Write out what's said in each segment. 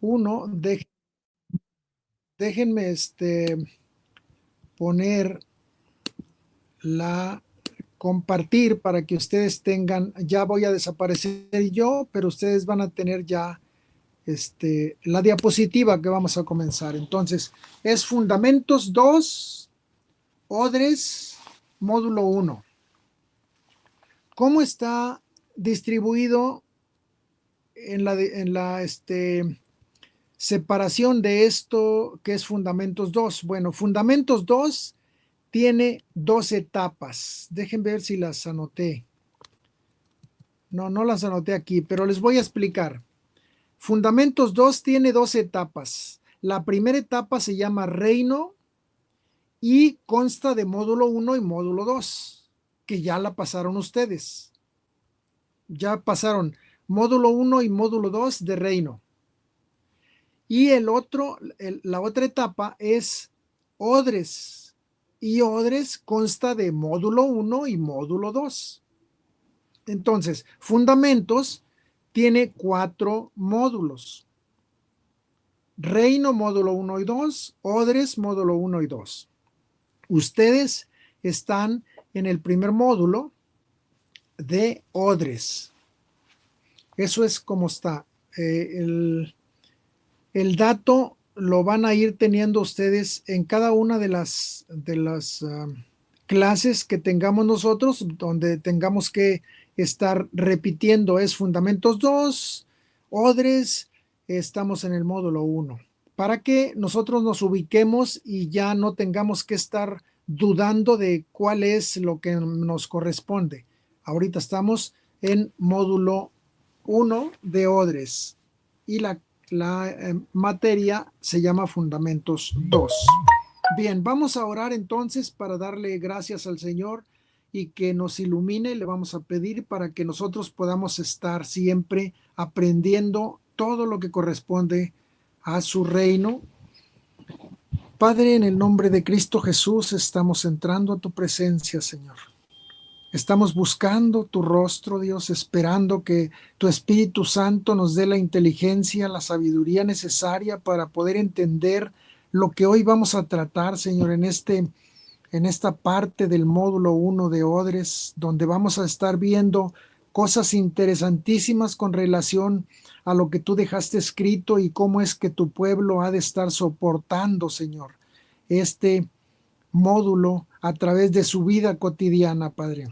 1, déjenme poner la compartir para que ustedes tengan, ya voy a desaparecer yo, pero ustedes van a tener ya la diapositiva que vamos a comenzar. Entonces, es Fundamentos 2, Odres, módulo 1. ¿Cómo está distribuido en la separación de esto que es Fundamentos 2? Bueno, Fundamentos 2 tiene 2 etapas. Dejen ver si las anoté. No, no las anoté aquí, pero les voy a explicar. Fundamentos 2 tiene 2 etapas. La primera etapa se llama Reino y consta de módulo 1 y módulo 2, que ya la pasaron ustedes. Ya pasaron módulo 1 y módulo 2 de Reino. Y la otra etapa es Odres. Y Odres consta de módulo 1 y módulo 2. Entonces, Fundamentos tiene 4 módulos. Reino, módulo 1 y 2. Odres, módulo 1 y 2. Ustedes están en el primer módulo de Odres. Eso es como está. El dato lo van a ir teniendo ustedes en cada una de las clases que tengamos nosotros, donde tengamos que estar repitiendo. Es Fundamentos 2, Odres, estamos en el módulo 1, para que nosotros nos ubiquemos y ya no tengamos que estar dudando de cuál es lo que nos corresponde. Ahorita estamos en módulo 1 de Odres y la materia se llama Fundamentos 2. Bien, vamos a orar entonces para darle gracias al Señor y que nos ilumine. Le vamos a pedir para que nosotros podamos estar siempre aprendiendo todo lo que corresponde a su reino. Padre, en el nombre de Cristo Jesús, estamos entrando a tu presencia, Señor. Estamos buscando tu rostro, Dios, esperando que tu Espíritu Santo nos dé la inteligencia, la sabiduría necesaria para poder entender lo que hoy vamos a tratar, Señor, en esta parte del módulo 1 de Odres, donde vamos a estar viendo cosas interesantísimas con relación a lo que tú dejaste escrito y cómo es que tu pueblo ha de estar soportando, Señor, este módulo a través de su vida cotidiana, Padre.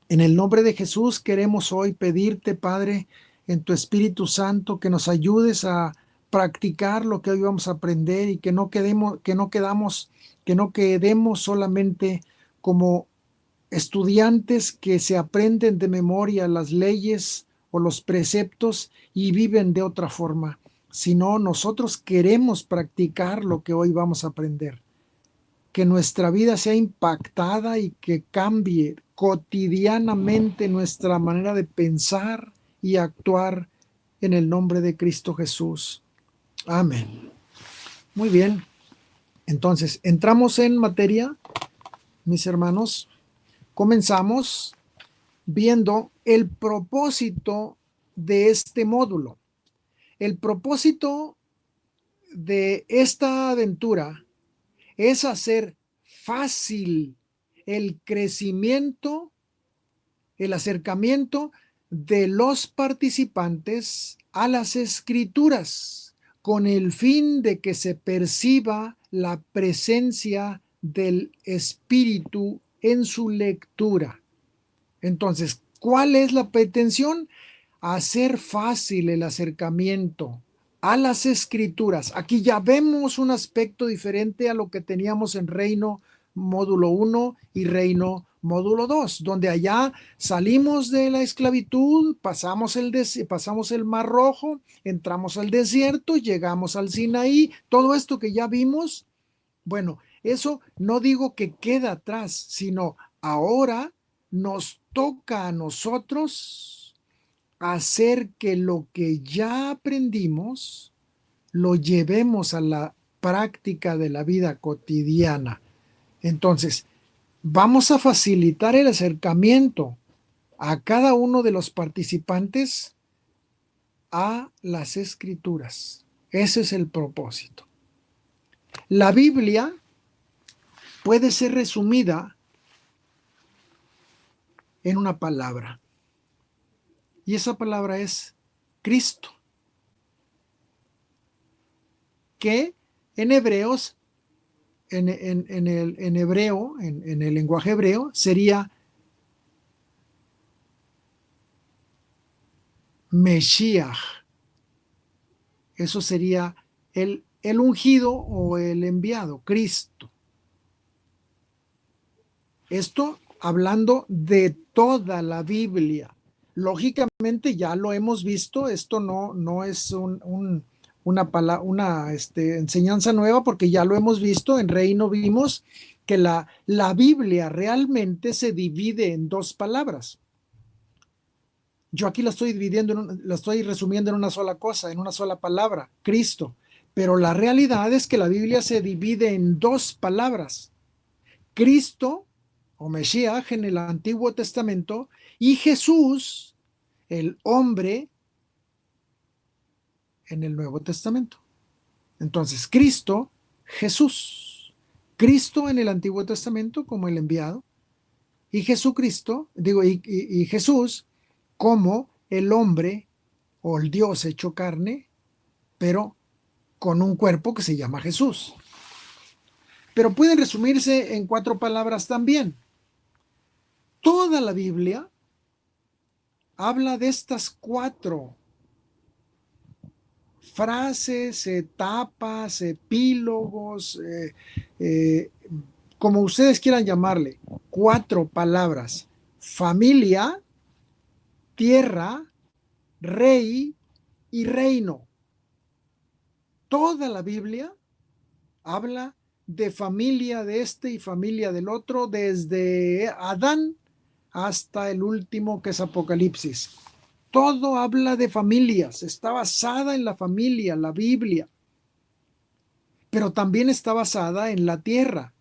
En el nombre de Jesús queremos hoy pedirte, Padre, en tu Espíritu Santo, que nos ayudes a practicar lo que hoy vamos a aprender y que no quedemos solamente como estudiantes que se aprenden de memoria las leyes o los preceptos y viven de otra forma, sino nosotros queremos practicar lo que hoy vamos a aprender, que nuestra vida sea impactada y que cambie cotidianamente nuestra manera de pensar y actuar en el nombre de Cristo Jesús. Amén. Muy bien. Entonces, entramos en materia, mis hermanos. Comenzamos viendo el propósito de este módulo. El propósito de esta aventura es hacer fácil el crecimiento, el acercamiento de los participantes a las escrituras, con el fin de que se perciba la presencia del Espíritu en su lectura. Entonces, ¿cuál es la pretensión? Hacer fácil el acercamiento a las escrituras. Aquí ya vemos un aspecto diferente a lo que teníamos en Reino módulo 1 y Reino módulo 2, donde allá salimos de la esclavitud, pasamos el Mar Rojo, entramos al desierto, llegamos al Sinaí, todo esto que ya vimos. Bueno, eso no digo que queda atrás, sino ahora nos toca a nosotros hacer que lo que ya aprendimos lo llevemos a la práctica de la vida cotidiana. Entonces, vamos a facilitar el acercamiento a cada uno de los participantes a las escrituras. Ese es el propósito. La Biblia puede ser resumida en una palabra. Y esa palabra es Cristo, que en hebreos, en el lenguaje hebreo, sería Mesías. Eso sería el ungido o el enviado, Cristo. Esto hablando de toda la Biblia. Lógicamente ya lo hemos visto, esto no es una enseñanza nueva, porque ya lo hemos visto. En Reino vimos que la Biblia realmente se divide en dos palabras. Yo aquí la estoy la estoy resumiendo en una sola cosa, en una sola palabra, Cristo. Pero la realidad es que la Biblia se divide en dos palabras: Cristo o Mesías en el Antiguo Testamento y Jesús, el hombre, en el Nuevo Testamento. Entonces, Cristo, Jesús. Cristo en el Antiguo Testamento como el enviado, y Jesucristo, y Jesús como el hombre o el Dios hecho carne, pero con un cuerpo que se llama Jesús. Pero pueden resumirse en 4 palabras también. Toda la Biblia habla de estas 4 frases, etapas, epílogos, como ustedes quieran llamarle, 4 palabras: familia, tierra, rey y reino. Toda la Biblia habla de familia de este y familia del otro, desde Adán hasta el último, que es Apocalipsis. Todo habla de familias, está basada en la familia, la Biblia, pero también está basada en la tierra.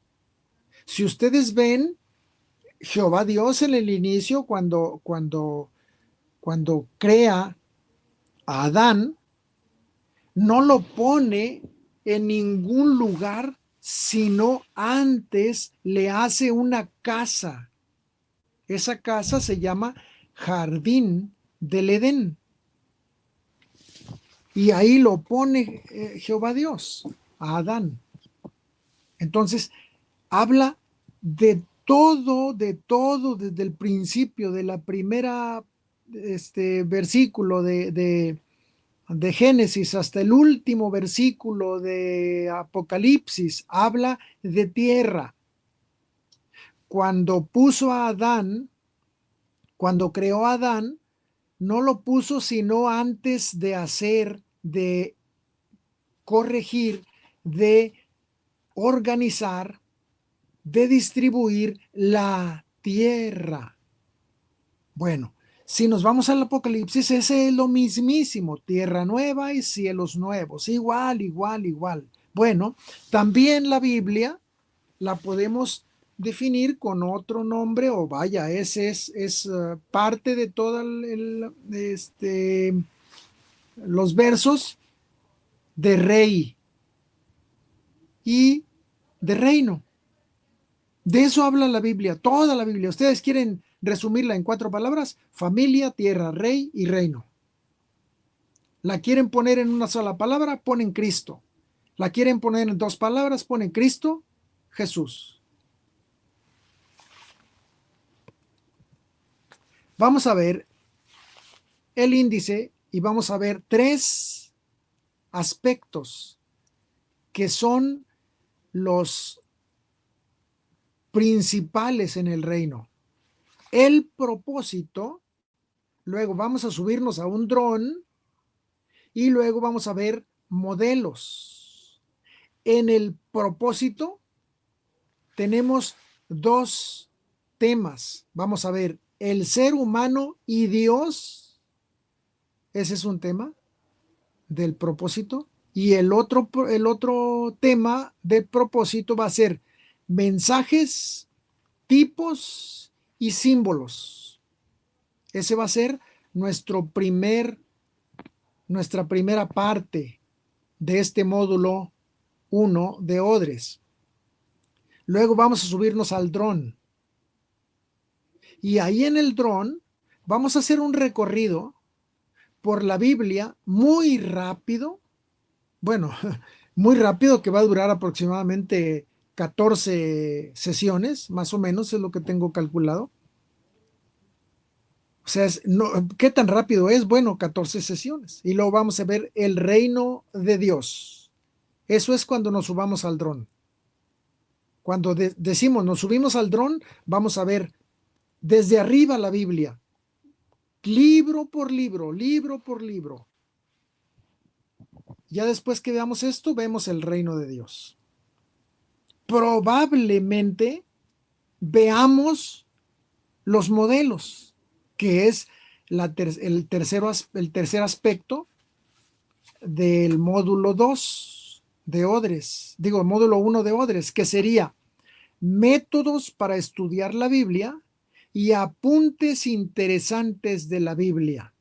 Si ustedes ven, Jehová Dios en el inicio, cuando crea a Adán, no lo pone en ningún lugar, sino antes le hace una casa. Esa casa se llama Jardín del Edén. Y ahí lo pone Jehová Dios a Adán. Entonces, habla de todo, desde el principio, de la primera versículo de Génesis hasta el último versículo de Apocalipsis. Habla de tierra. Cuando puso a Adán, cuando creó a Adán, no lo puso sino antes de corregir, de organizar, de distribuir la tierra. Bueno, si nos vamos al Apocalipsis, ese es lo mismísimo: tierra nueva y cielos nuevos, igual, igual, igual. Bueno, también la Biblia la podemos definir con otro nombre, o vaya, ese es parte de todos los versos de rey y de reino. De eso habla la Biblia, toda la Biblia. ¿Ustedes quieren resumirla en 4 palabras? Familia, tierra, rey y reino. ¿La quieren poner en una sola palabra? Ponen Cristo. ¿La quieren poner en 2 palabras? Ponen Cristo, Jesús. Vamos a ver el índice y vamos a ver 3 aspectos que son los principales en el reino. El propósito. Luego vamos a subirnos a un dron y luego vamos a ver modelos. En el propósito tenemos 2 temas. Vamos a ver el ser humano y Dios. Ese es un tema del propósito. Y el otro tema del propósito va a ser mensajes, tipos y símbolos. Ese va a ser nuestra primera parte de este módulo 1 de Odres. Luego vamos a subirnos al dron. Y ahí en el dron vamos a hacer un recorrido por la Biblia muy rápido. Bueno, muy rápido, que va a durar aproximadamente 14 sesiones, más o menos es lo que tengo calculado. O sea, ¿qué tan rápido es? Bueno, 14 sesiones. Y luego vamos a ver el reino de Dios. Eso es cuando nos subamos al dron. Cuando decimos nos subimos al dron, vamos a ver desde arriba la Biblia, libro por libro, libro por libro. Ya después que veamos esto, vemos el reino de Dios. Probablemente veamos los modelos, que es el tercer aspecto del módulo 2 de Odres, digo, módulo 1 de Odres, que sería métodos para estudiar la Biblia y apuntes interesantes de la Biblia.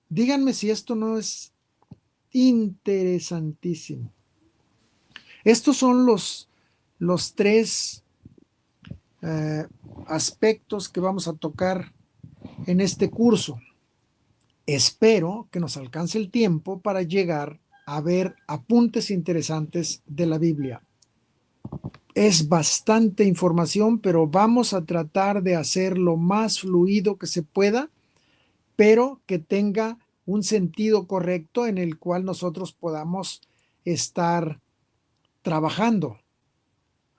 Díganme si esto no es interesantísimo. Estos son los tres aspectos que vamos a tocar en este curso. Espero que nos alcance el tiempo para llegar a ver apuntes interesantes de la Biblia. Es bastante información, pero vamos a tratar de hacer lo más fluido que se pueda, pero que tenga un sentido correcto en el cual nosotros podamos estar trabajando.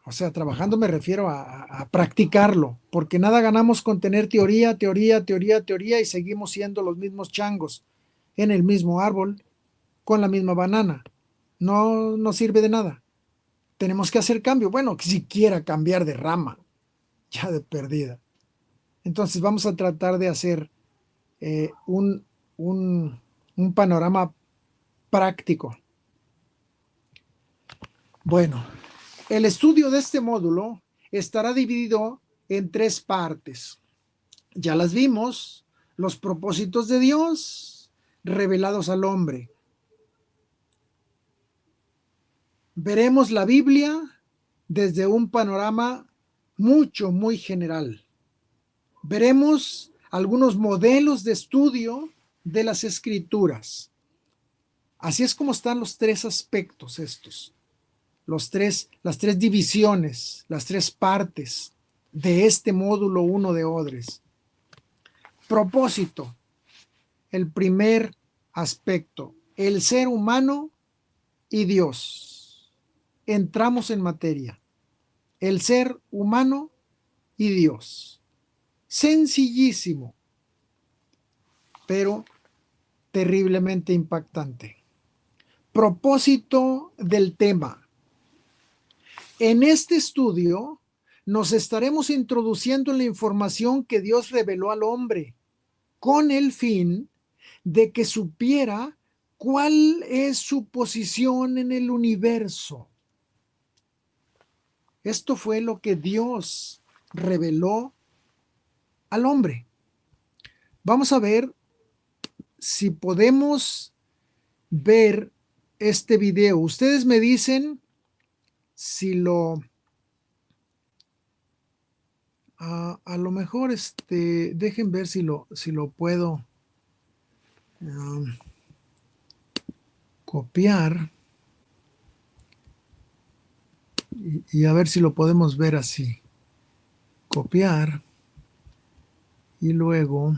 O sea, trabajando me refiero a practicarlo, porque nada ganamos con tener teoría, teoría, teoría, teoría y seguimos siendo los mismos changos en el mismo árbol con la misma banana. No nos sirve de nada. Tenemos que hacer cambio. Bueno, que siquiera cambiar de rama, ya de perdida. Entonces vamos a tratar de hacer un panorama práctico. Bueno, el estudio de este módulo estará dividido en 3 partes. Ya las vimos: los propósitos de Dios revelados al hombre. Veremos la Biblia desde un panorama muy general. Veremos algunos modelos de estudio de las Escrituras. Así es como están los 3 aspectos estos. Las tres divisiones, las 3 partes de este módulo 1 de Odres. Propósito, el primer aspecto, el ser humano y Dios. Entramos en materia. El ser humano y Dios. Sencillísimo, pero terriblemente impactante. Propósito del tema. En este estudio nos estaremos introduciendo en la información que Dios reveló al hombre, con el fin de que supiera cuál es su posición en el universo. Esto fue lo que Dios reveló al hombre. Vamos a ver si podemos ver este video. Ustedes me dicen si a lo mejor dejen ver si lo puedo copiar y a ver si lo podemos ver así. Copiar y luego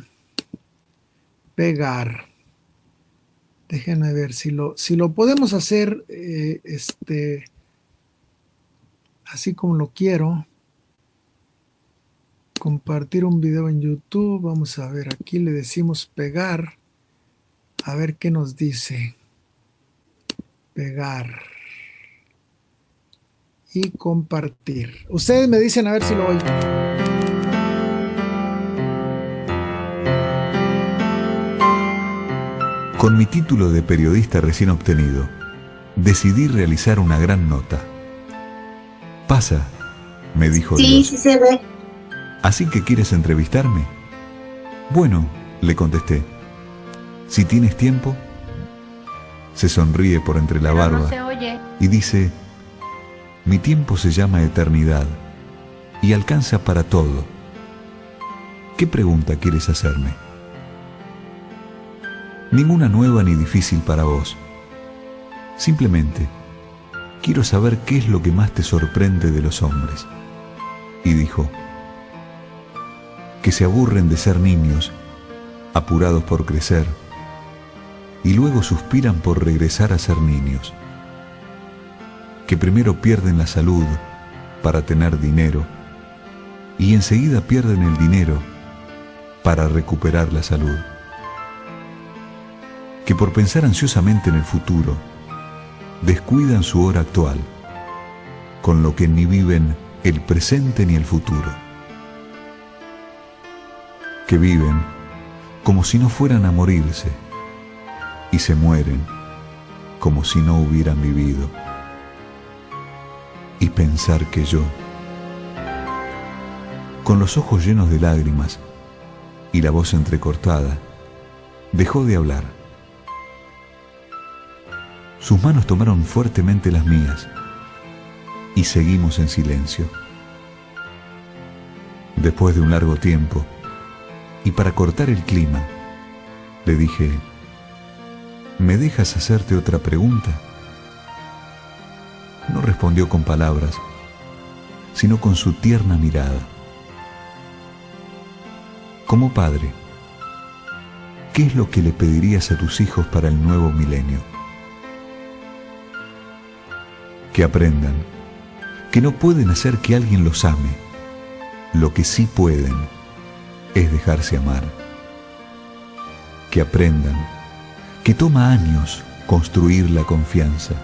pegar. Déjenme ver si lo podemos hacer así como lo quiero. Compartir un video en YouTube. Vamos a ver, aquí le decimos pegar. A ver qué nos dice. Pegar. Y compartir. Ustedes me dicen a ver si lo oyen. Con mi título de periodista recién obtenido, decidí realizar una gran nota. Pasa, me dijo Dios. Sí se ve. ¿Así que quieres entrevistarme? Bueno, le contesté. Si tienes tiempo. Se sonríe por entre la Pero barba no se oye. y dice: mi tiempo se llama eternidad y alcanza para todo. ¿Qué pregunta quieres hacerme? Ninguna nueva ni difícil para vos. Simplemente quiero saber qué es lo que más te sorprende de los hombres. Y dijo: que se aburren de ser niños, apurados por crecer, y luego suspiran por regresar a ser niños. Que primero pierden la salud para tener dinero, y enseguida pierden el dinero para recuperar la salud. Que por pensar ansiosamente en el futuro, descuidan su hora actual, con lo que ni viven el presente ni el futuro. Que viven como si no fueran a morirse, y se mueren como si no hubieran vivido. Y pensar que yo, con los ojos llenos de lágrimas y la voz entrecortada, dejó de hablar. Sus manos tomaron fuertemente las mías y seguimos en silencio. Después de un largo tiempo, y para cortar el clima, le dije: ¿me dejas hacerte otra pregunta? No respondió con palabras, sino con su tierna mirada. Como padre, ¿qué es lo que le pedirías a tus hijos para el nuevo milenio? Que aprendan que no pueden hacer que alguien los ame. Lo que sí pueden es dejarse amar. Que aprendan que toma años construir la confianza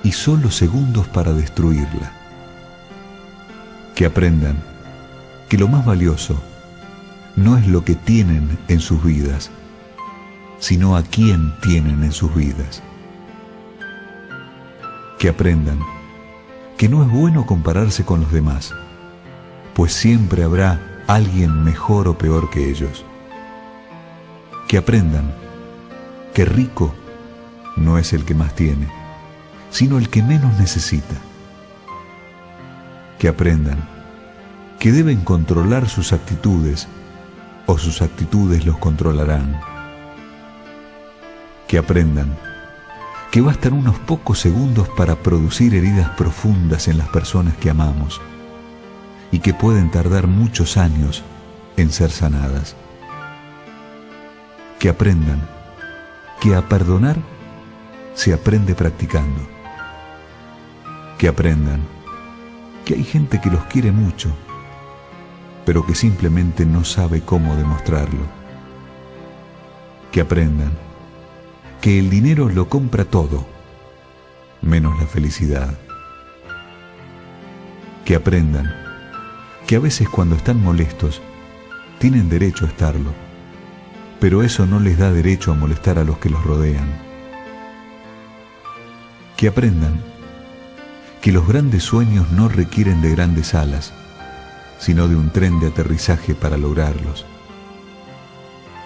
y solo segundos para destruirla. Que aprendan que lo más valioso no es lo que tienen en sus vidas, sino a quién tienen en sus vidas. Que aprendan que no es bueno compararse con los demás, pues siempre habrá alguien mejor o peor que ellos. Que aprendan que rico no es el que más tiene, sino el que menos necesita. Que aprendan que deben controlar sus actitudes o sus actitudes los controlarán. Que aprendan que bastan unos pocos segundos para producir heridas profundas en las personas que amamos y que pueden tardar muchos años en ser sanadas. Que aprendan que a perdonar se aprende practicando. Que aprendan que hay gente que los quiere mucho, pero que simplemente no sabe cómo demostrarlo. Que aprendan que el dinero lo compra todo, menos la felicidad. Que aprendan que a veces cuando están molestos, tienen derecho a estarlo, pero eso no les da derecho a molestar a los que los rodean. Que aprendan que los grandes sueños no requieren de grandes alas, sino de un tren de aterrizaje para lograrlos.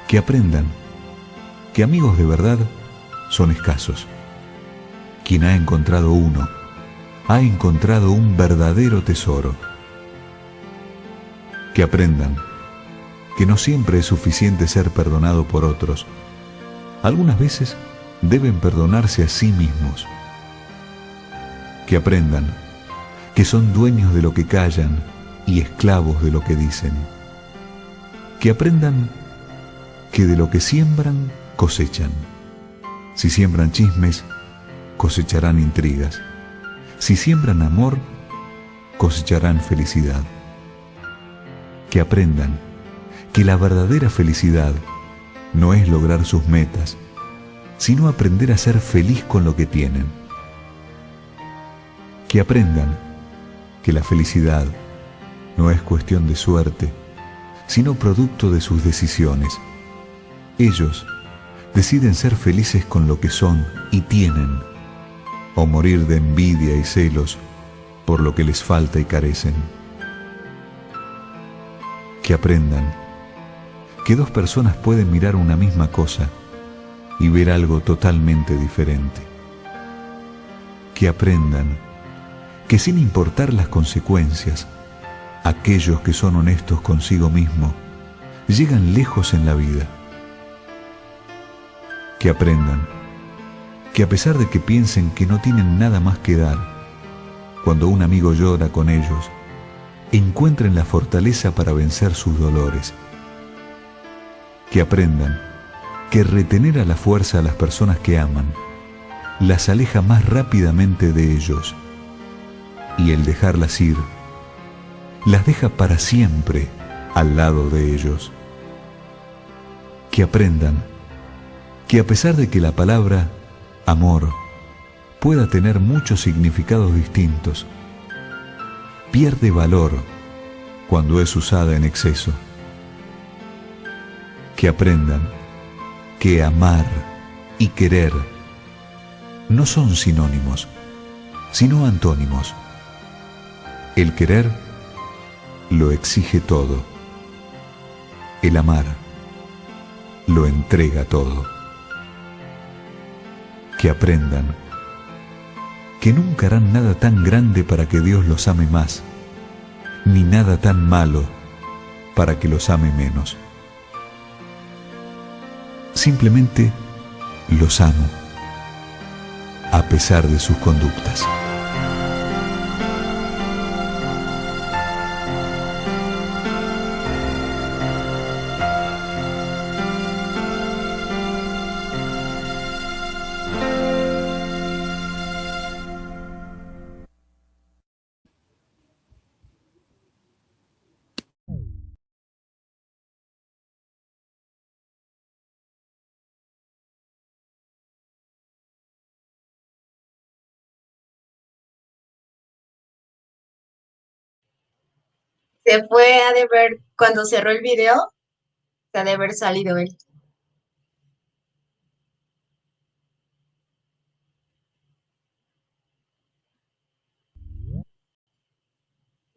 Que aprendan que amigos de verdad son escasos. Quien ha encontrado uno, ha encontrado un verdadero tesoro. Que aprendan que no siempre es suficiente ser perdonado por otros. Algunas veces deben perdonarse a sí mismos. Que aprendan que son dueños de lo que callan y esclavos de lo que dicen. Que aprendan que de lo que siembran, cosechan. Si siembran chismes, cosecharán intrigas. Si siembran amor, cosecharán felicidad. Que aprendan que la verdadera felicidad no es lograr sus metas, sino aprender a ser feliz con lo que tienen. Que aprendan que la felicidad no es cuestión de suerte, sino producto de sus decisiones. Ellos deciden ser felices con lo que son y tienen, o morir de envidia y celos por lo que les falta y carecen. Que aprendan que dos personas pueden mirar una misma cosa y ver algo totalmente diferente. Que aprendan que sin importar las consecuencias, aquellos que son honestos consigo mismo llegan lejos en la vida. Que aprendan que a pesar de que piensen que no tienen nada más que dar, cuando un amigo llora con ellos, encuentren la fortaleza para vencer sus dolores. Que aprendan que retener a la fuerza a las personas que aman las aleja más rápidamente de ellos, y el dejarlas ir las deja para siempre al lado de ellos. Que aprendan que a pesar de que la palabra amor pueda tener muchos significados distintos, pierde valor cuando es usada en exceso. Que aprendan que amar y querer no son sinónimos, sino antónimos. El querer lo exige todo. El amar lo entrega todo. Que aprendan que nunca harán nada tan grande para que Dios los ame más, ni nada tan malo para que los ame menos. Simplemente los amo, a pesar de sus conductas. Se fue a de ver, cuando cerró el video, se ha de haber salido él.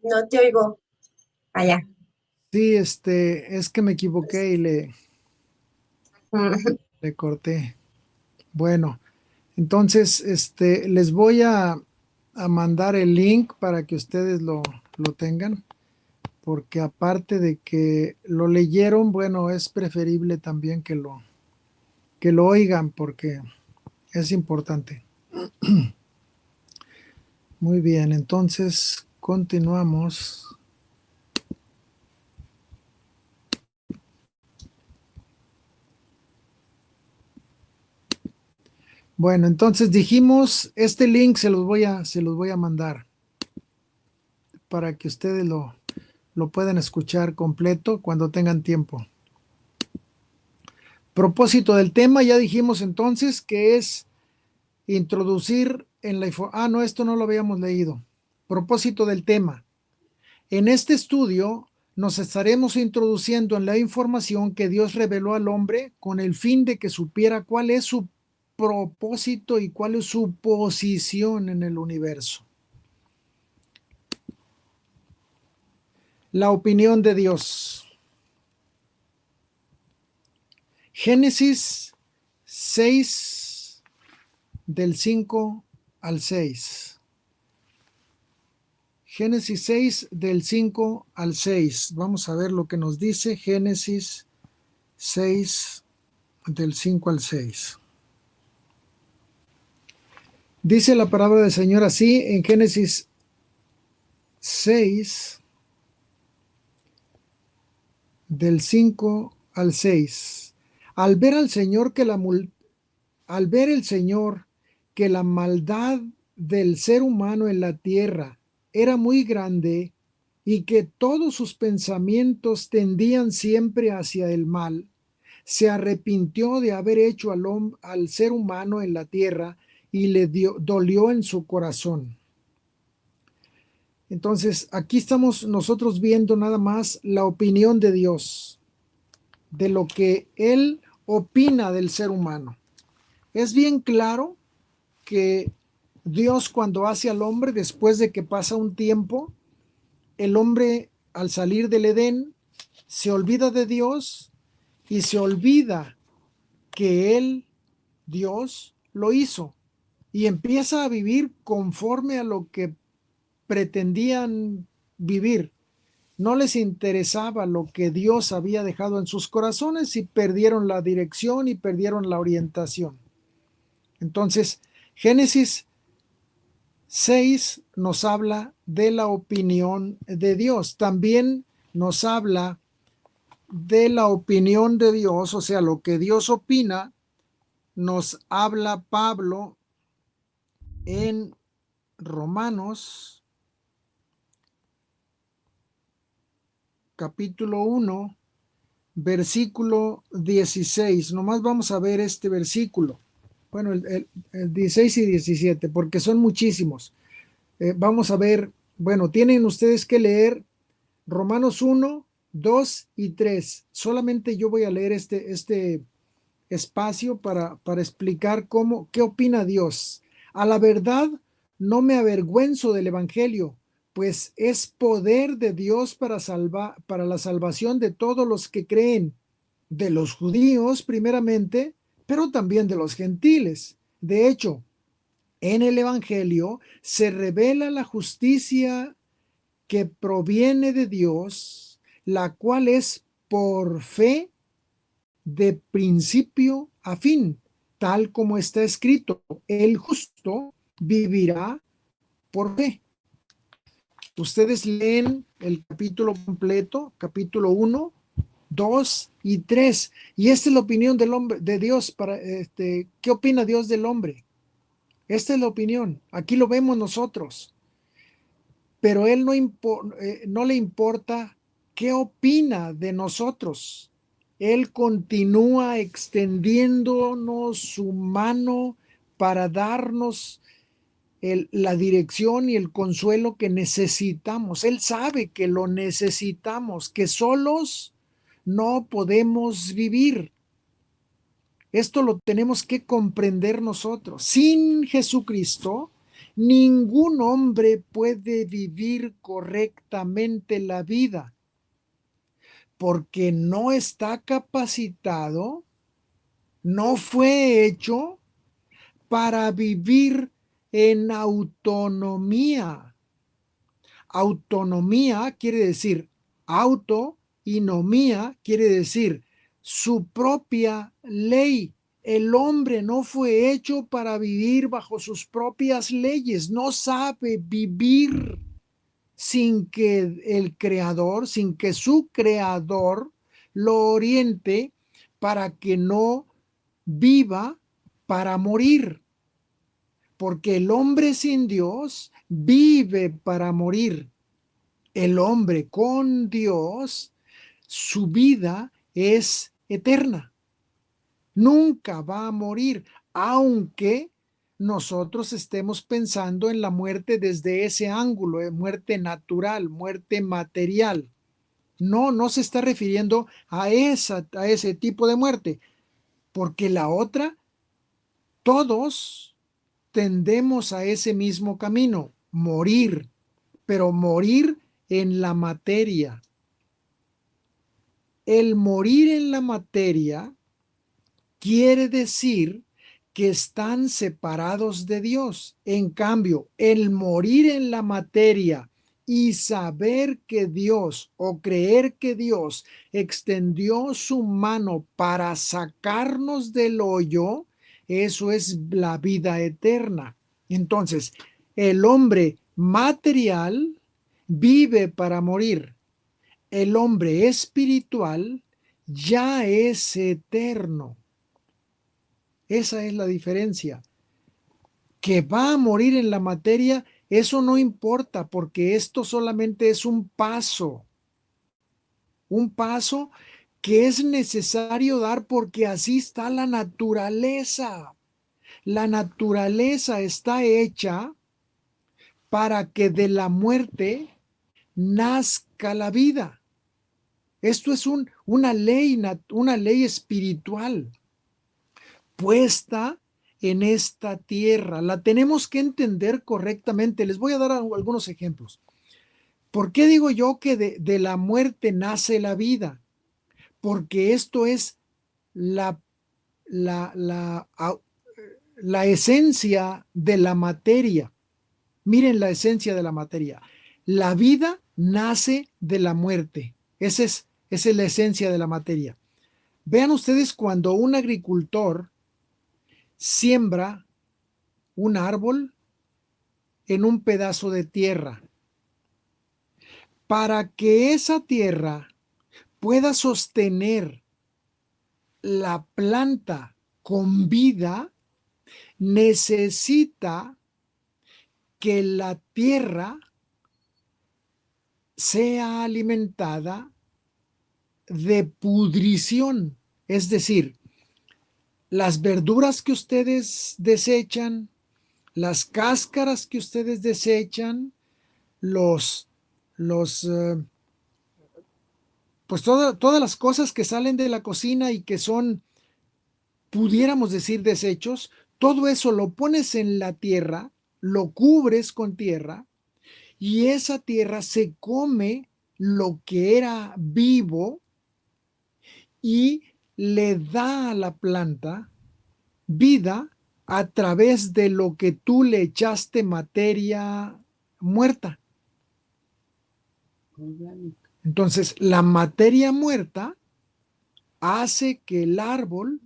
No te oigo. Allá. Sí, es que me equivoqué y le corté. Bueno, entonces, les voy a mandar el link para que ustedes lo tengan, porque aparte de que lo leyeron, bueno, es preferible también que lo oigan, porque es importante. Muy bien, entonces continuamos. Bueno, entonces dijimos, este link se los voy a mandar para que ustedes lo puedan escuchar completo cuando tengan tiempo. Propósito del tema, ya dijimos entonces que es introducir en la información. No, esto no lo habíamos leído. Propósito del tema. En este estudio nos estaremos introduciendo en la información que Dios reveló al hombre con el fin de que supiera cuál es su propósito y cuál es su posición en el universo. La opinión de Dios. Génesis 6, del 5 al 6. Génesis 6, del 5 al 6. Vamos a ver lo que nos dice Génesis 6, del 5 al 6. Dice la palabra del Señor así en Génesis 6, del 5 al 6. Al ver el Señor que la maldad del ser humano en la tierra era muy grande y que todos sus pensamientos tendían siempre hacia el mal, se arrepintió de haber hecho al ser humano en la tierra y le dolió en su corazón. Entonces, aquí estamos nosotros viendo nada más la opinión de Dios, de lo que Él opina del ser humano. Es bien claro que Dios, cuando hace al hombre, después de que pasa un tiempo, el hombre al salir del Edén se olvida de Dios y se olvida que Él Dios lo hizo y empieza a vivir conforme a lo que pretendían vivir. No les interesaba lo que Dios había dejado en sus corazones y perdieron la dirección y perdieron la orientación. Entonces, Génesis 6 nos habla de la opinión de Dios. También nos habla de la opinión de Dios, o sea, lo que Dios opina, nos habla Pablo en Romanos capítulo 1, versículo 16. Nomás vamos a ver este versículo. Bueno, el 16 y 17, porque son muchísimos. Vamos a ver, bueno, tienen ustedes que leer Romanos 1, 2 y 3. Solamente yo voy a leer este espacio para explicar qué opina Dios. A la verdad, no me avergüenzo del Evangelio, pues es poder de Dios para la salvación de todos los que creen, de los judíos primeramente, pero también de los gentiles. De hecho, en el Evangelio se revela la justicia que proviene de Dios, la cual es por fe de principio a fin, tal como está escrito, el justo vivirá por fe. Ustedes leen el capítulo completo, capítulo 1, 2 y 3, y esta es la opinión del hombre, de Dios, ¿qué opina Dios del hombre? Esta es la opinión, aquí lo vemos nosotros, pero él no le importa qué opina de nosotros. Él continúa extendiéndonos su mano para darnos la dirección y el consuelo que necesitamos. Él sabe que lo necesitamos, que solos no podemos vivir. Esto lo tenemos que comprender nosotros. Sin Jesucristo, ningún hombre puede vivir correctamente la vida, porque no está capacitado, no fue hecho para vivir en autonomía. Autonomía quiere decir auto y nomía quiere decir su propia ley. El hombre no fue hecho para vivir bajo sus propias leyes, no sabe vivir sin que el creador, sin que su creador lo oriente para que no viva para morir. Porque el hombre sin Dios vive para morir. El hombre con Dios, su vida es eterna. Nunca va a morir, aunque nosotros estemos pensando en la muerte desde ese ángulo, muerte natural, muerte material. No se está refiriendo a ese tipo de muerte, porque la otra, todos tendemos a ese mismo camino, morir, pero morir en la materia. El morir en la materia quiere decir que están separados de Dios. En cambio, el morir en la materia y saber que Dios o creer que Dios extendió su mano para sacarnos del hoyo, eso es la vida eterna. Entonces, el hombre material vive para morir. El hombre espiritual ya es eterno. Esa es la diferencia. Que va a morir en la materia, eso no importa, porque esto solamente es un paso que es necesario dar porque así está la naturaleza. La naturaleza está hecha para que de la muerte nazca la vida. Esto es una ley espiritual puesta en esta tierra. La tenemos que entender correctamente. Les voy a dar algunos ejemplos. ¿Por qué digo yo que de la muerte nace la vida? Porque esto es la esencia de la materia. Miren la esencia de la materia. La vida nace de la muerte. Esa es la esencia de la materia. Vean ustedes cuando un agricultor siembra un árbol en un pedazo de tierra. Para que esa tierra pueda sostener la planta con vida, necesita que la tierra sea alimentada de pudrición, es decir, las verduras que ustedes desechan, las cáscaras que ustedes desechan, pues todas las cosas que salen de la cocina y que son, pudiéramos decir, desechos, todo eso lo pones en la tierra, lo cubres con tierra y esa tierra se come lo que era vivo y le da a la planta vida a través de lo que tú le echaste materia muerta. Entonces, la materia muerta hace que el árbol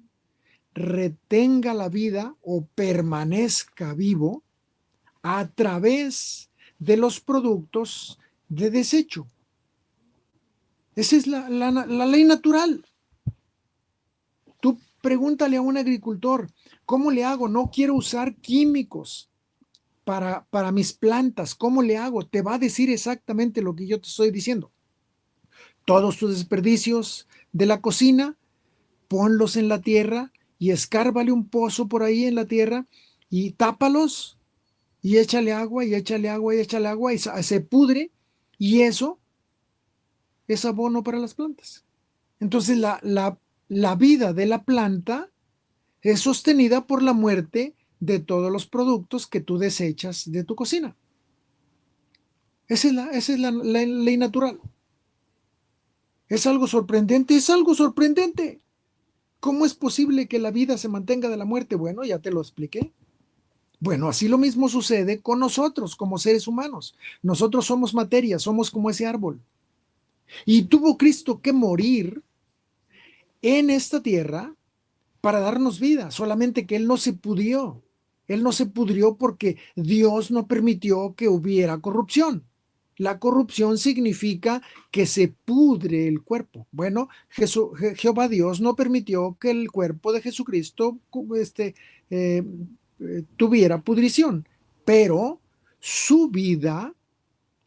retenga la vida o permanezca vivo a través de los productos de desecho. Esa es la ley natural. Tú pregúntale a un agricultor, ¿cómo le hago? No quiero usar químicos para mis plantas. ¿Cómo le hago? Te va a decir exactamente lo que yo te estoy diciendo. Todos tus desperdicios de la cocina, ponlos en la tierra y escárbale un pozo por ahí en la tierra y tápalos y échale agua y échale agua y échale agua y se pudre y eso es abono para las plantas. Entonces la vida de la planta es sostenida por la muerte de todos los productos que tú desechas de tu cocina. Esa es la ley natural. ¿Es algo sorprendente? Es algo sorprendente. ¿Cómo es posible que la vida se mantenga de la muerte? Bueno, ya te lo expliqué. Bueno, así lo mismo sucede con nosotros como seres humanos. Nosotros somos materia, somos como ese árbol. Y tuvo Cristo que morir en esta tierra para darnos vida, solamente que Él no se pudrió. Él no se pudrió porque Dios no permitió que hubiera corrupción. La corrupción significa que se pudre el cuerpo. Bueno, Jehová Dios no permitió que el cuerpo de Jesucristo tuviera pudrición, pero su vida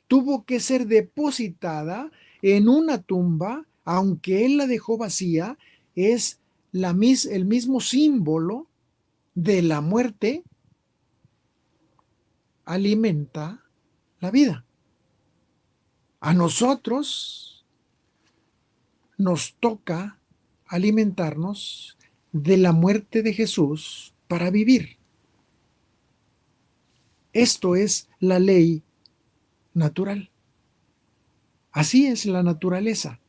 tuvo que ser depositada en una tumba, aunque Él la dejó vacía, es el mismo símbolo de la muerte, alimenta la vida. A nosotros nos toca alimentarnos de la muerte de Jesús para vivir. Esto es la ley natural. Así es la naturaleza.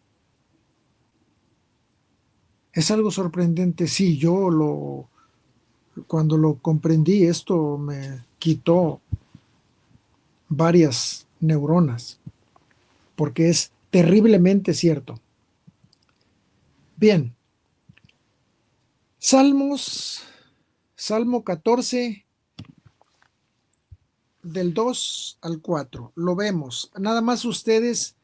Es algo sorprendente. Sí, cuando lo comprendí, esto me quitó varias neuronas, porque es terriblemente cierto. Bien, Salmo 14, del 2 al 4, lo vemos. Nada más ustedes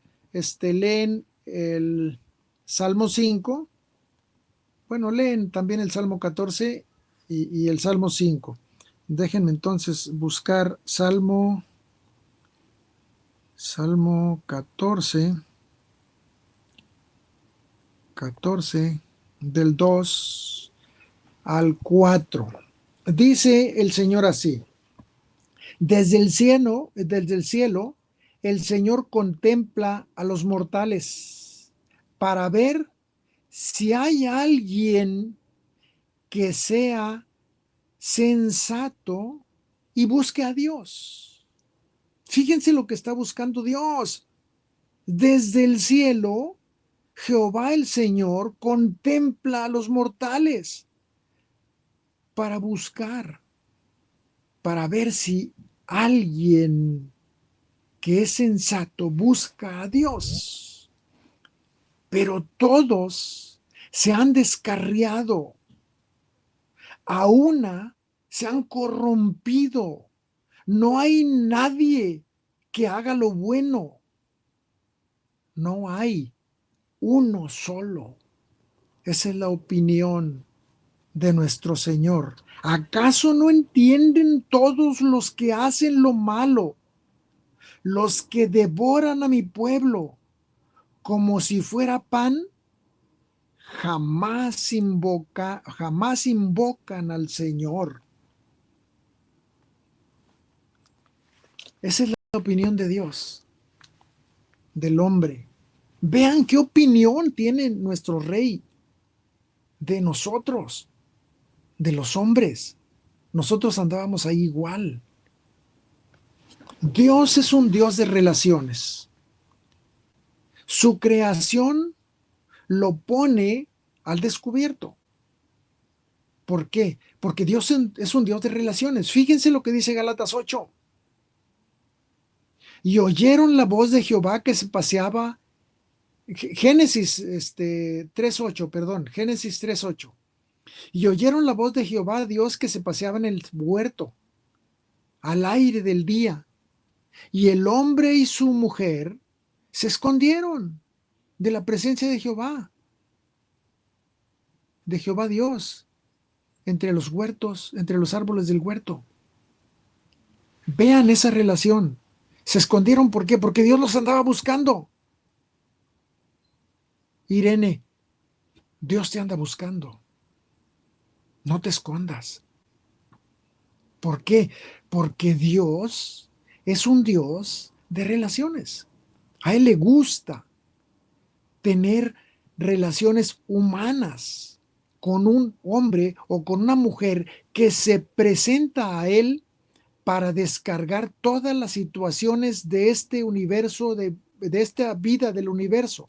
leen el Salmo 5, bueno, leen también el Salmo 14 y el Salmo 5. Déjenme entonces buscar Salmo 14, del 2 al 4. Dice el Señor así: desde el cielo, el Señor contempla a los mortales para ver si hay alguien que sea sensato y busque a Dios. Fíjense lo que está buscando Dios. Desde el cielo, Jehová el Señor contempla a los mortales para buscar para ver si alguien que es sensato busca a Dios. Pero todos se han descarriado, a una se han corrompido. No hay nadie que haga lo bueno. No hay uno solo. Esa es la opinión de nuestro Señor. ¿Acaso no entienden todos los que hacen lo malo, los que devoran a mi pueblo como si fuera pan? Jamás invocan al Señor. Esa es la opinión de Dios, del hombre. Vean qué opinión tiene nuestro rey de nosotros, de los hombres. Nosotros andábamos ahí igual. Dios es un Dios de relaciones. Su creación lo pone al descubierto. ¿Por qué? Porque Dios es un Dios de relaciones. Fíjense lo que dice Gálatas 8. Y oyeron la voz de Jehová que se paseaba. Génesis 3:8, perdón, Génesis 3:8. Y oyeron la voz de Jehová Dios que se paseaba en el huerto, al aire del día. Y el hombre y su mujer se escondieron de la presencia de Jehová Dios, entre los huertos, entre los árboles del huerto. Vean esa relación. Se escondieron, ¿por qué? Porque Dios los andaba buscando. Irene, Dios te anda buscando. No te escondas. ¿Por qué? Porque Dios es un Dios de relaciones. A Él le gusta tener relaciones humanas con un hombre o con una mujer que se presenta a Él para descargar todas las situaciones de este universo, de esta vida del universo.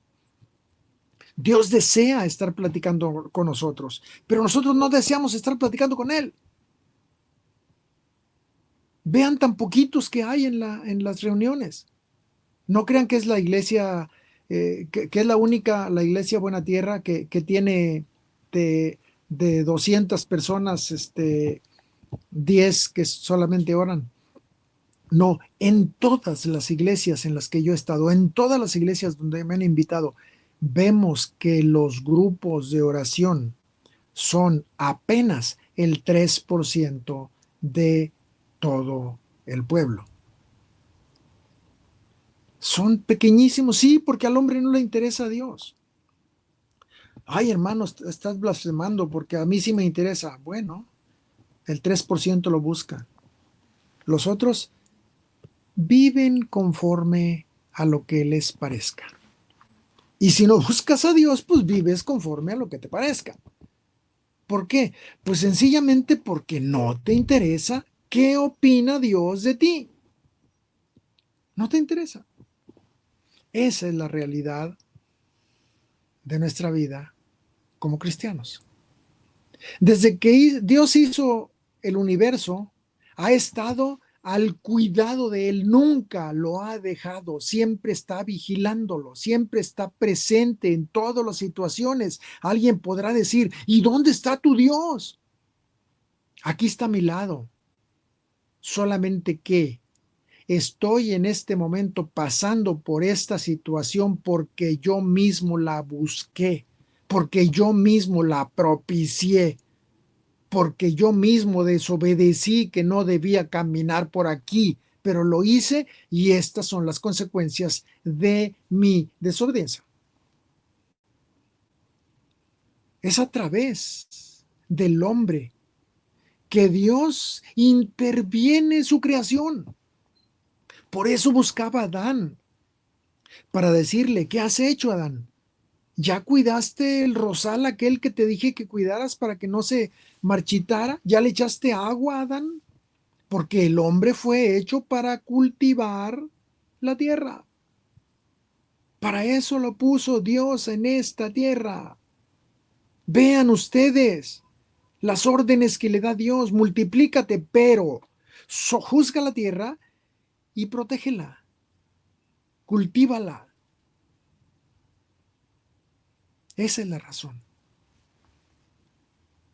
Dios desea estar platicando con nosotros, pero nosotros no deseamos estar platicando con Él. Vean tan poquitos que hay en las reuniones. No crean que es la iglesia, que es la única, la iglesia Buena Tierra que tiene de 200 personas, 10 que solamente oran. No, en todas las iglesias en las que yo he estado, en todas las iglesias donde me han invitado, vemos que los grupos de oración son apenas el 3% de todo el pueblo. Son pequeñísimos, sí, porque al hombre no le interesa a Dios. Ay, hermano, estás blasfemando porque a mí sí me interesa. Bueno, el 3% lo busca. Los otros viven conforme a lo que les parezca. Y si no buscas a Dios, pues vives conforme a lo que te parezca. ¿Por qué? Pues sencillamente porque no te interesa qué opina Dios de ti. No te interesa. Esa es la realidad de nuestra vida como cristianos. Desde que Dios hizo el universo, ha estado al cuidado de él, nunca lo ha dejado, siempre está vigilándolo, siempre está presente en todas las situaciones. Alguien podrá decir, ¿y dónde está tu Dios? Aquí está a mi lado. Solamente que estoy en este momento pasando por esta situación porque yo mismo la busqué, porque yo mismo la propicié, porque yo mismo desobedecí que no debía caminar por aquí, pero lo hice y estas son las consecuencias de mi desobediencia. Es a través del hombre que Dios interviene en su creación. Por eso buscaba a Adán, para decirle, ¿qué has hecho, Adán? ¿Ya cuidaste el rosal aquel que te dije que cuidaras para que no se marchitara? ¿Ya le echaste agua, Adán? Porque el hombre fue hecho para cultivar la tierra. Para eso lo puso Dios en esta tierra. Vean ustedes las órdenes que le da Dios, multiplícate, pero Sojuzga la tierra y protégela. Cultívala. Esa es la razón.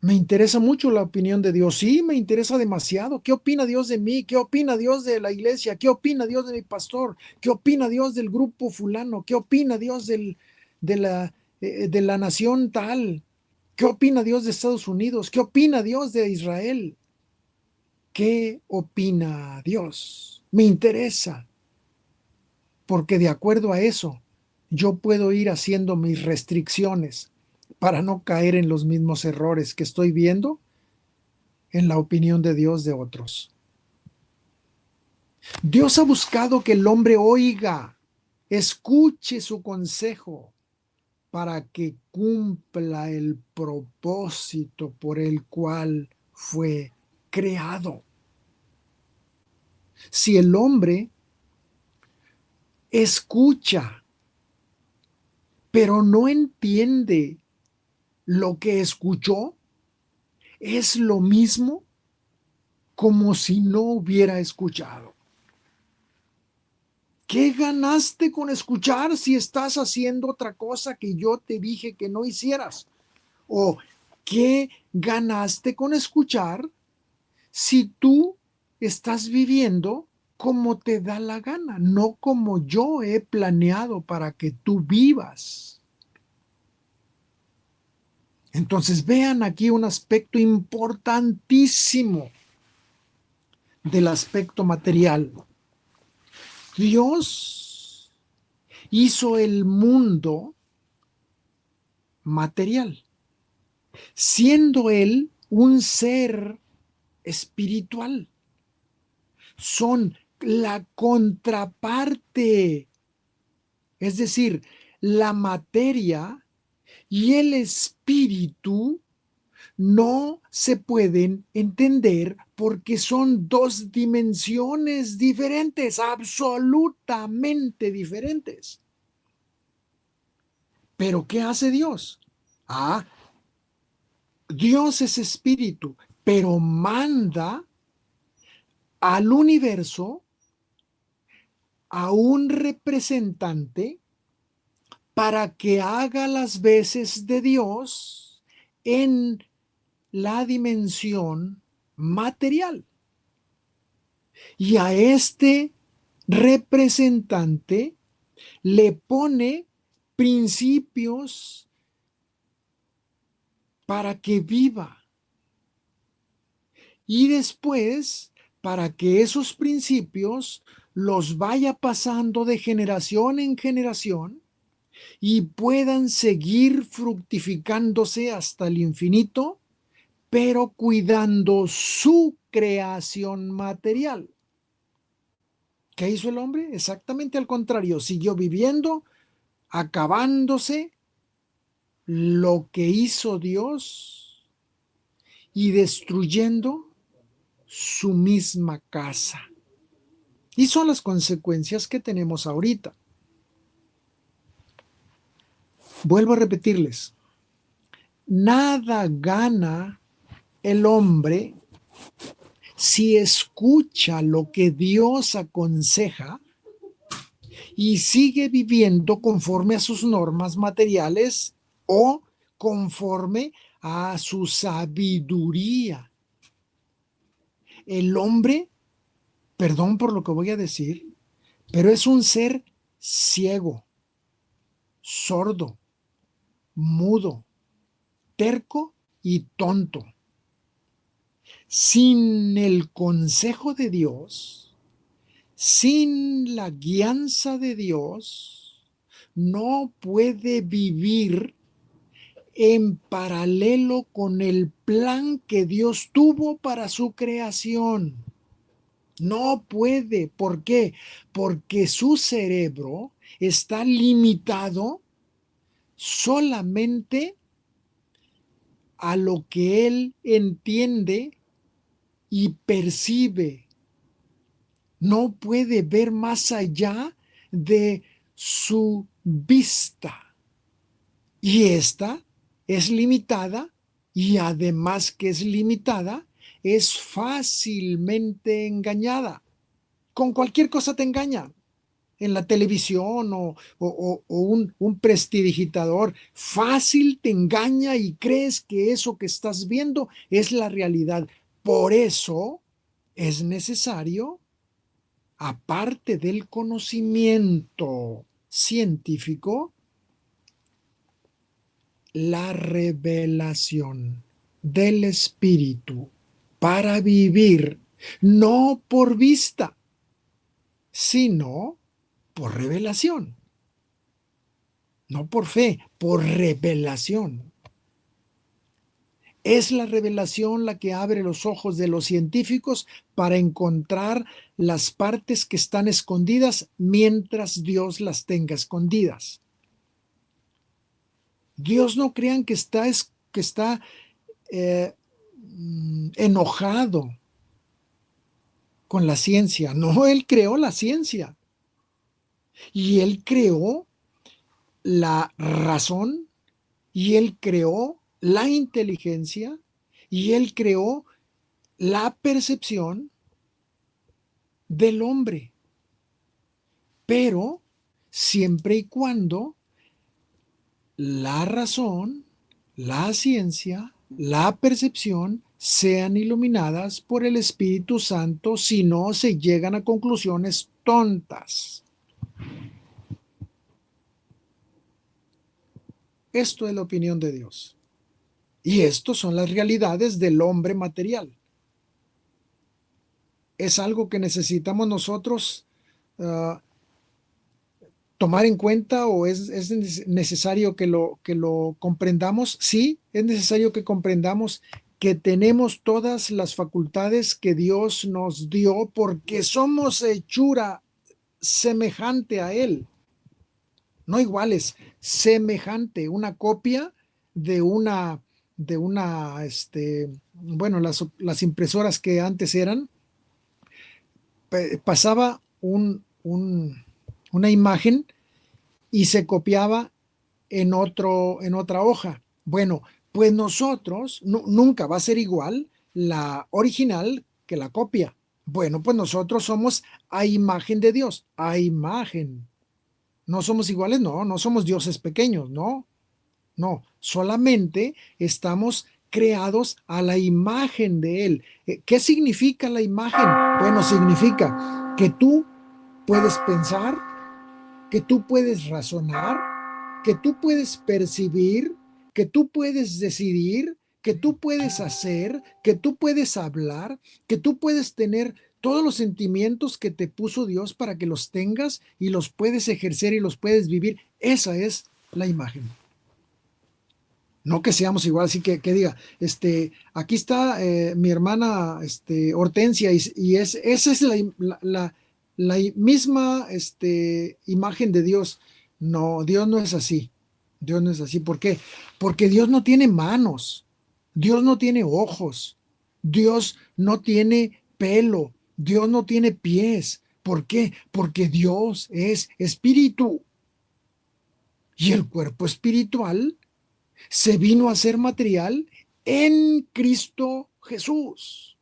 Me interesa mucho la opinión de Dios. Sí, me interesa demasiado. ¿Qué opina Dios de mí? ¿Qué opina Dios de la iglesia? ¿Qué opina Dios de mi pastor? ¿Qué opina Dios del grupo fulano? ¿Qué opina Dios de la nación tal? ¿Qué opina Dios de Estados Unidos? ¿Qué opina Dios de Israel? ¿Qué opina Dios? Me interesa, porque de acuerdo a eso, yo puedo ir haciendo mis restricciones para no caer en los mismos errores que estoy viendo en la opinión de Dios de otros. Dios ha buscado que el hombre oiga, escuche su consejo para que cumpla el propósito por el cual fue creado. Si el hombre escucha, pero no entiende lo que escuchó, es lo mismo como si no hubiera escuchado. ¿Qué ganaste con escuchar si estás haciendo otra cosa que yo te dije que no hicieras? ¿O qué ganaste con escuchar si tú estás viviendo como te da la gana, no como yo he planeado para que tú vivas? Entonces vean aquí un aspecto importantísimo del aspecto material. Dios hizo el mundo material, siendo Él un ser espiritual. Son la contraparte, es decir, la materia y el espíritu no se pueden entender porque son dos dimensiones diferentes, absolutamente diferentes. Pero ¿qué hace Dios? Dios es espíritu, pero manda al universo a un representante para que haga las veces de Dios en la dimensión material. Y a este representante le pone principios para que viva. Y después, para que esos principios los vaya pasando de generación en generación y puedan seguir fructificándose hasta el infinito, pero cuidando su creación material. ¿Qué hizo el hombre? Exactamente al contrario, siguió viviendo, acabándose lo que hizo Dios y destruyendo su misma casa. Y son las consecuencias que tenemos ahorita. Vuelvo a repetirles, nada gana el hombre si escucha lo que Dios aconseja y sigue viviendo conforme a sus normas materiales o conforme a su sabiduría. El hombre, perdón por lo que voy a decir, pero es un ser ciego, sordo, mudo, terco y tonto. Sin el consejo de Dios, sin la guianza de Dios, no puede vivir en paralelo con el plan que Dios tuvo para su creación. No puede. ¿Por qué? Porque su cerebro está limitado solamente a lo que él entiende y percibe. No puede ver más allá de su vista. Y esta es limitada, y además que es limitada, es fácilmente engañada. Con cualquier cosa te engaña. En la televisión o un prestidigitador, fácil te engaña y crees que eso que estás viendo es la realidad. Por eso es necesario, aparte del conocimiento científico, la revelación del Espíritu para vivir, no por vista, sino por revelación. No por fe, por revelación. Es la revelación la que abre los ojos de los científicos para encontrar las partes que están escondidas mientras Dios las tenga escondidas. Dios, no crean que está enojado con la ciencia. No, Él creó la ciencia. Y Él creó la razón, y Él creó la inteligencia, y Él creó la percepción del hombre. Pero siempre y cuando la razón, la ciencia, la percepción sean iluminadas por el Espíritu Santo, si no se llegan a conclusiones tontas. Esto es la opinión de Dios. Y esto son las realidades del hombre material. Es algo que necesitamos nosotros tomar en cuenta, o es necesario que lo comprendamos. Sí, es necesario que comprendamos que tenemos todas las facultades que Dios nos dio porque somos hechura semejante a Él. No iguales, semejante, una copia de una, bueno, las impresoras que antes eran, pasaba una imagen y se copiaba en otra hoja. Bueno, pues nosotros, nunca va a ser igual la original que la copia. Bueno, pues nosotros somos a imagen de Dios, a imagen. No somos iguales, no somos dioses pequeños, no, solamente estamos creados a la imagen de Él. ¿Qué significa la imagen? Bueno, significa que tú puedes pensar, que tú puedes razonar, que tú puedes percibir, que tú puedes decidir, que tú puedes hacer, que tú puedes hablar, que tú puedes tener todos los sentimientos que te puso Dios para que los tengas y los puedes ejercer y los puedes vivir. Esa es la imagen. No que seamos igual, así que diga, aquí está mi hermana Hortensia, y esa es la misma imagen de Dios. No, Dios no es así. Dios no es así. ¿Por qué? Porque Dios no tiene manos, Dios no tiene ojos, Dios no tiene pelo, Dios no tiene pies. ¿Por qué? Porque Dios es espíritu. Y el cuerpo espiritual se vino a ser material en Cristo Jesús.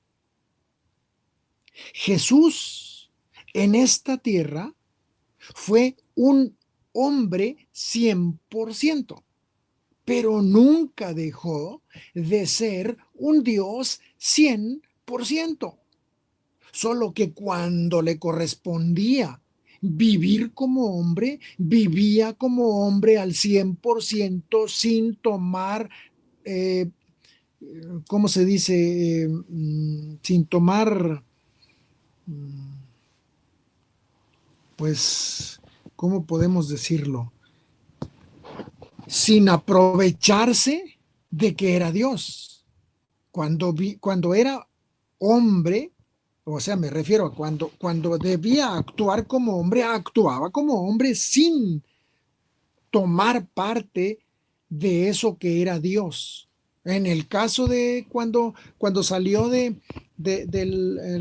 Jesús en esta tierra fue un hombre 100%, pero nunca dejó de ser un Dios 100%. Solo que cuando le correspondía vivir como hombre, vivía como hombre al 100% sin tomar, ¿cómo se dice? Sin tomar, pues, ¿cómo podemos decirlo? Sin aprovecharse de que era Dios. Cuando era hombre, o sea, me refiero a cuando debía actuar como hombre, actuaba como hombre sin tomar parte de eso que era Dios. En el caso de cuando salió del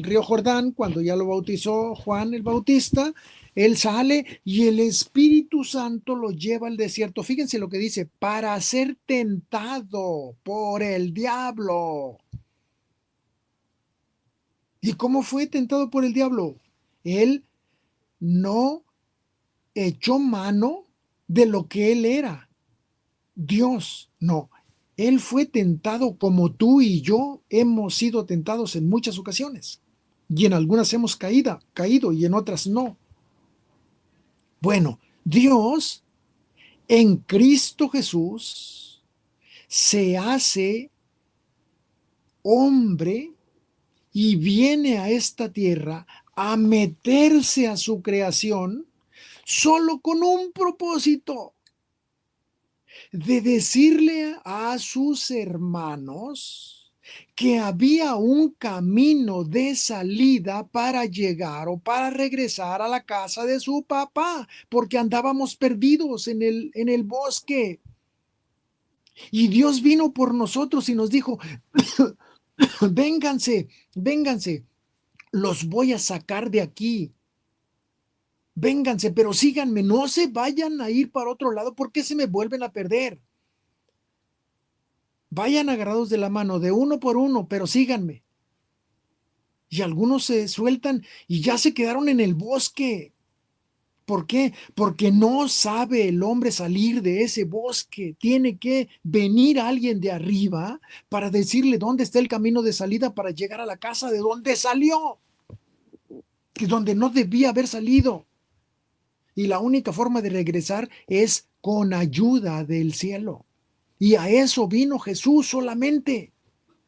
río Jordán, cuando ya lo bautizó Juan el Bautista, él sale y el Espíritu Santo lo lleva al desierto. Fíjense lo que dice, para ser tentado por el diablo. ¿Y cómo fue tentado por el diablo? Él no echó mano de lo que él era. Dios, no. Él fue tentado como tú y yo hemos sido tentados en muchas ocasiones. Y en algunas hemos caído y en otras no. Bueno, Dios en Cristo Jesús se hace hombre y viene a esta tierra a meterse a su creación solo con un propósito: de decirle a sus hermanos que había un camino de salida para llegar o para regresar a la casa de su papá, porque andábamos perdidos en el bosque. Y Dios vino por nosotros y nos dijo: vénganse, vénganse, los voy a sacar de aquí. Vénganse, pero síganme, no se vayan a ir para otro lado porque se me vuelven a perder. Vayan agarrados de la mano, de uno por uno, pero síganme. Y algunos se sueltan y ya se quedaron en el bosque. ¿Por qué? Porque no sabe el hombre salir de ese bosque. Tiene que venir alguien de arriba para decirle dónde está el camino de salida para llegar a la casa de donde salió, que es donde no debía haber salido. Y la única forma de regresar es con ayuda del cielo. Y a eso vino Jesús solamente,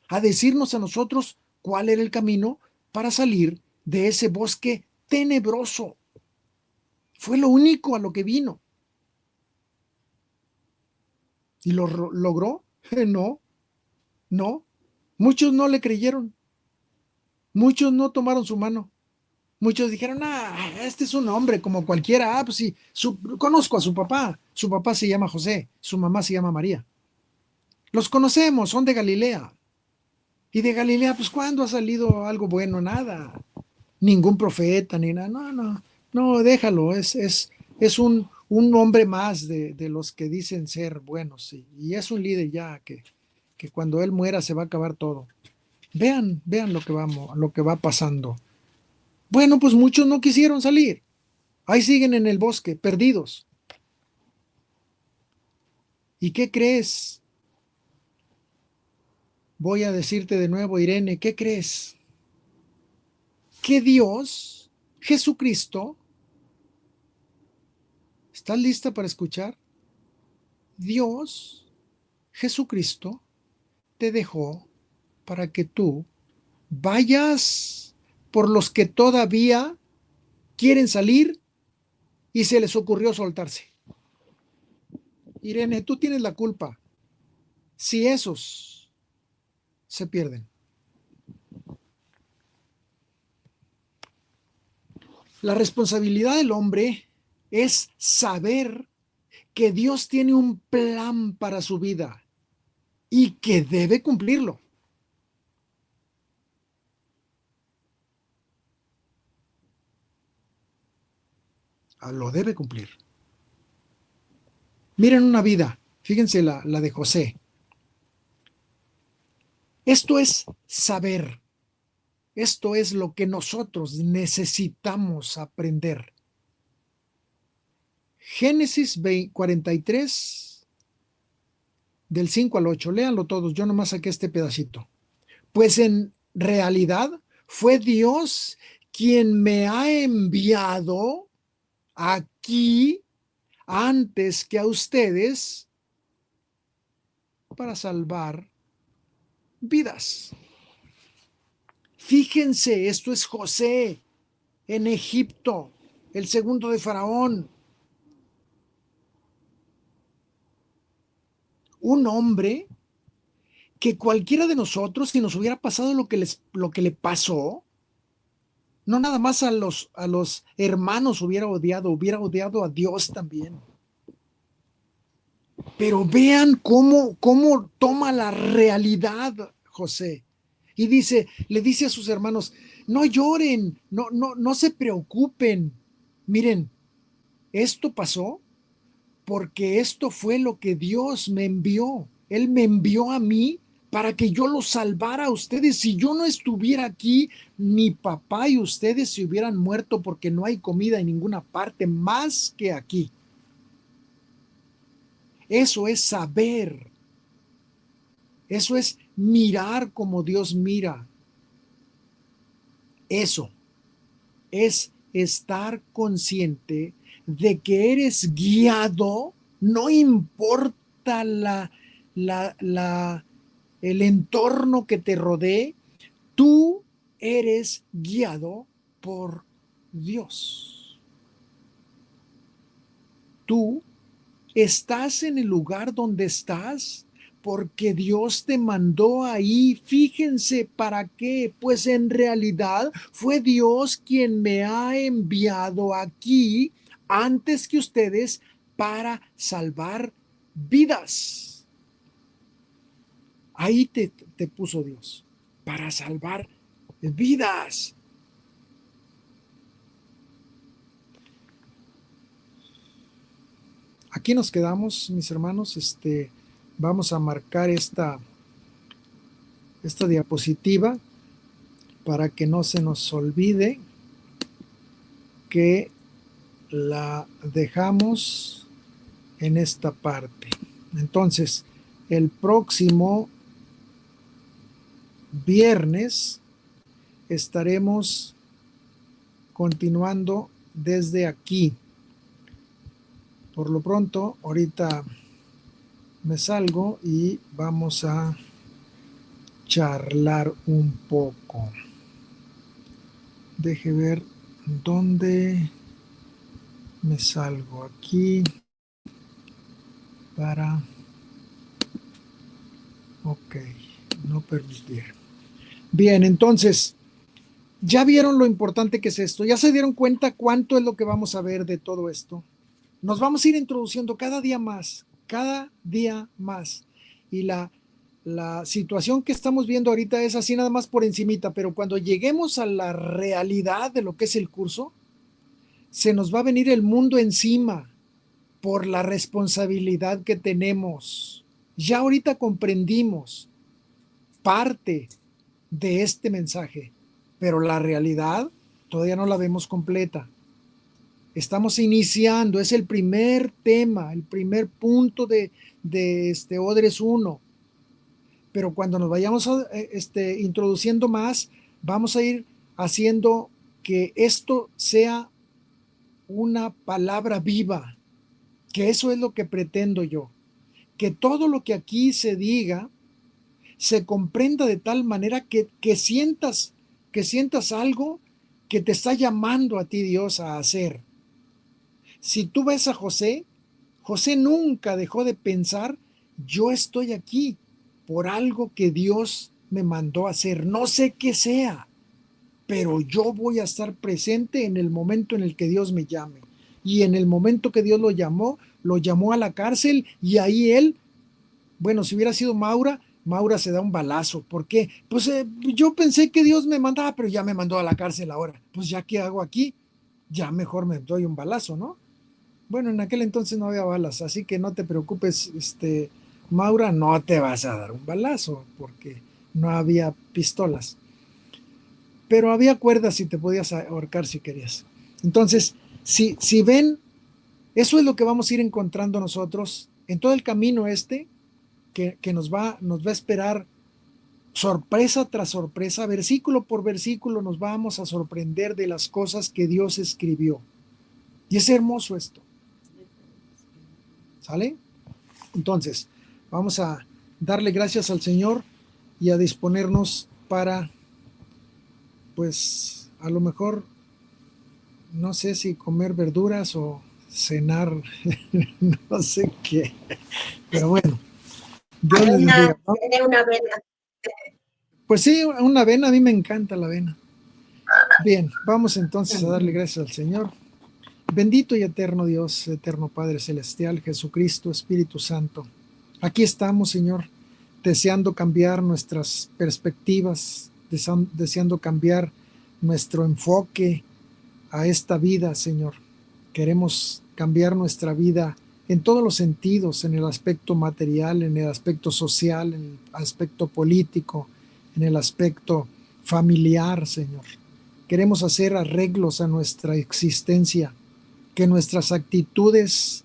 a decirnos a nosotros cuál era el camino para salir de ese bosque tenebroso. Fue lo único a lo que vino. ¿Y lo logró? No, no. Muchos no le creyeron. Muchos no tomaron su mano. Muchos dijeron: este es un hombre como cualquiera. Pues sí, conozco a su papá. Su papá se llama José, su mamá se llama María. Los conocemos, son de Galilea. Y de Galilea, pues, ¿cuándo ha salido algo bueno? Nada. Ningún profeta, ni nada. No, no, no, déjalo. Es un hombre más de los que dicen ser buenos. Sí. Y es un líder ya que cuando él muera se va a acabar todo. Vean lo que va pasando. Bueno, pues muchos no quisieron salir. Ahí siguen en el bosque, perdidos. ¿Y qué crees? Voy a decirte de nuevo, Irene, ¿qué crees? Que Dios, Jesucristo, ¿estás lista para escuchar? Dios, Jesucristo, te dejó para que tú vayas por los que todavía quieren salir y se les ocurrió soltarse. Irene, tú tienes la culpa si esos se pierden. La responsabilidad del hombre es saber que Dios tiene un plan para su vida y que debe cumplirlo. Lo debe cumplir. Miren una vida, fíjense la de José. Esto es saber. Esto es lo que nosotros necesitamos aprender. Génesis 43, del 5 al 8. Léanlo todos, yo nomás saqué este pedacito. Pues en realidad fue Dios quien me ha enviado aquí antes que a ustedes para salvar vidas. Fíjense, esto es José en Egipto, el segundo de Faraón. Un hombre que cualquiera de nosotros, si nos hubiera pasado lo que le pasó, no nada más a los hermanos hubiera odiado a Dios también. Pero vean cómo toma la realidad José. Y le dice a sus hermanos: no lloren, no se preocupen. Miren, esto pasó porque esto fue lo que Dios me envió. Él me envió a mí para que yo los salvara a ustedes. Si yo no estuviera aquí, mi papá y ustedes se hubieran muerto porque no hay comida en ninguna parte más que aquí. Eso es saber. Eso es mirar como Dios mira. Eso es estar consciente de que eres guiado, no importa el entorno que te rodee, tú eres guiado por Dios. Tú estás en el lugar donde estás porque Dios te mandó ahí. Fíjense para qué. Pues en realidad fue Dios quien me ha enviado aquí antes que ustedes para salvar vidas. Ahí te puso Dios, para salvar vidas. Aquí nos quedamos, mis hermanos. Vamos a marcar esta diapositiva para que no se nos olvide que la dejamos en esta parte. Entonces, el próximo viernes estaremos continuando desde aquí. Por lo pronto, ahorita me salgo y vamos a charlar un poco. Deje ver dónde me salgo. Aquí para... Ok, no permitir. Bien, entonces, ¿ya vieron lo importante que es esto? ¿Ya se dieron cuenta cuánto es lo que vamos a ver de todo esto? Nos vamos a ir introduciendo cada día más. Y la situación que estamos viendo ahorita es así nada más por encimita, pero cuando lleguemos a la realidad de lo que es el curso, se nos va a venir el mundo encima por la responsabilidad que tenemos. Ya ahorita comprendimos parte de este mensaje, pero la realidad todavía no la vemos completa. Estamos iniciando, es el primer tema, el primer punto de Odres 1. Pero cuando nos vayamos introduciendo más, vamos a ir haciendo que esto sea una palabra viva, que eso es lo que pretendo yo, que todo lo que aquí se diga se comprenda de tal manera que sientas algo que te está llamando a ti Dios a hacer. Si tú ves a José, José nunca dejó de pensar, yo estoy aquí por algo que Dios me mandó a hacer. No sé qué sea, pero yo voy a estar presente en el momento en el que Dios me llame. Y en el momento que Dios lo llamó a la cárcel y ahí él, bueno, si hubiera sido Maura se da un balazo. ¿Por qué? Pues yo pensé que Dios me mandaba, pero ya me mandó a la cárcel ahora. Pues ya, ¿qué hago aquí? Ya mejor me doy un balazo, ¿no? Bueno, en aquel entonces no había balas, así que no te preocupes, Maura, no te vas a dar un balazo porque no había pistolas. Pero había cuerdas y te podías ahorcar si querías. Entonces, si ven, eso es lo que vamos a ir encontrando nosotros en todo el camino que nos va a esperar sorpresa tras sorpresa, versículo por versículo nos vamos a sorprender de las cosas que Dios escribió. Y es hermoso esto. ¿Sale? Entonces, vamos a darle gracias al Señor y a disponernos para, pues, a lo mejor, no sé si comer verduras o cenar, no sé qué, pero bueno, Dios les bendiga, ¿no? Una avena. Pues sí, una avena, a mí me encanta la avena. Bien, vamos entonces a darle gracias al Señor. Bendito y eterno Dios, eterno Padre Celestial, Jesucristo, Espíritu Santo. Aquí estamos, Señor, deseando cambiar nuestras perspectivas, deseando cambiar nuestro enfoque a esta vida, Señor. Queremos cambiar nuestra vida en todos los sentidos, en el aspecto material, en el aspecto social, en el aspecto político, en el aspecto familiar, Señor. Queremos hacer arreglos a nuestra existencia, que nuestras actitudes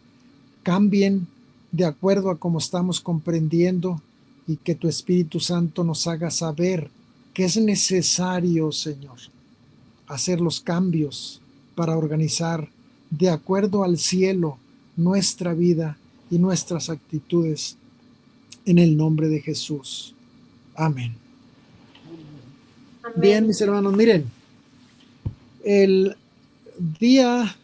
cambien de acuerdo a cómo estamos comprendiendo y que tu Espíritu Santo nos haga saber que es necesario, Señor, hacer los cambios para organizar de acuerdo al cielo nuestra vida y nuestras actitudes en el nombre de Jesús. Amén. Amén. Bien, mis hermanos, miren, el día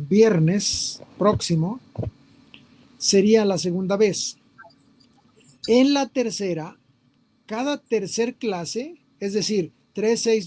viernes próximo sería la segunda vez. En la tercera, cada tercer clase, es decir, 3, 6,